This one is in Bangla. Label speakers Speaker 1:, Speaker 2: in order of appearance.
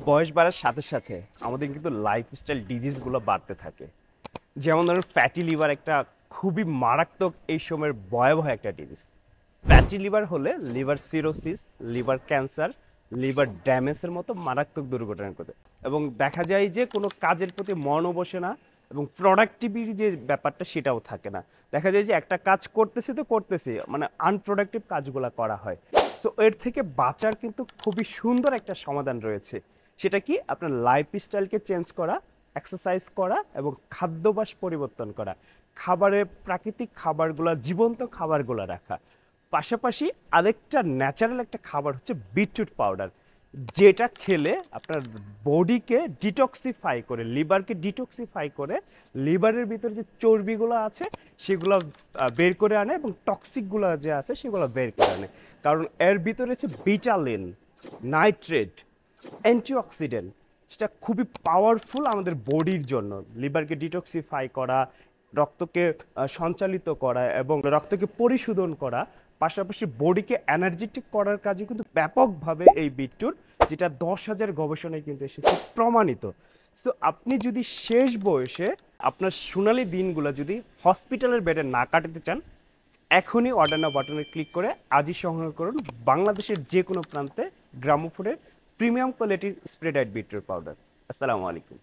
Speaker 1: বয়স বাড়ার সাথে সাথে আমাদের কিন্তু লাইফস্টাইল ডিজিজগুলো বাড়তে থাকে। যেমন ধরুন ফ্যাটি লিভার একটা খুবই মারাত্মক এই সময়ের ভয়াবহ একটা ডিজিজ। ফ্যাটি লিভার হলে liver cirrhosis, liver cancer, liver ড্যামেজের মতো মারাত্মক দুর্ঘটনা ঘটে এবং দেখা যায় যে কোনো কাজের প্রতি মনও বসে না এবং প্রোডাক্টিভিটি যে ব্যাপারটা সেটাও থাকে না। দেখা যায় যে একটা কাজ করতেছি তো করতেছি, মানে আনপ্রোডাক্টিভ কাজগুলো করা হয়। সো এর থেকে বাঁচার কিন্তু খুবই সুন্দর একটা সমাধান রয়েছে। সেটা কি? আপনার লাইফস্টাইলকে চেঞ্জ করা, এক্সারসাইজ করা এবং খাদ্যাভ্যাস পরিবর্তন করা, খাবারে প্রাকৃতিক খাবারগুলা, জীবন্ত খাবারগুলো রাখা। পাশাপাশি আরেকটা ন্যাচারাল একটা খাবার হচ্ছে বিটরুট পাউডার, যেটা খেলে আপনার বডিকে ডিটক্সিফাই করে, লিভারকে ডিটক্সিফাই করে, লিভারের ভিতরে যে চর্বিগুলো আছে সেগুলো বের করে আনে এবং টক্সিকগুলো যে আছে সেগুলো বের করে আনে। কারণ এর ভিতরে হচ্ছে বিটালিন, নাইট্রেট, অ্যান্টিঅক্সিডেন্ট, সেটা খুবই পাওয়ারফুল আমাদের বডির জন্য। লিভারকে ডিটক্সিফাই করা, রক্তকে সঞ্চালিত করা এবং রক্তকে পরিশোধন করা, পাশাপাশি বডিকে এনার্জেটিক করার কাজে কিন্তু ব্যাপকভাবে এই বিটরুট, যেটা 10,000 গবেষণায় কিন্তু এসেছে প্রমাণিত। সো আপনি যদি শেষ বয়সে আপনার সোনালী দিনগুলো যদি হসপিটালের বেডে না কাটাতে চান, এখনই অর্ডার নাও বাটনে ক্লিক করে আজই সংগ্রহ করুন বাংলাদেশের যে কোনো প্রান্তে গ্রামোফোনের প্রিমিয়াম কোয়ালিটির স্প্রে ডায়েট বিটরুট পাউডার। আসসালামু আলাইকুম।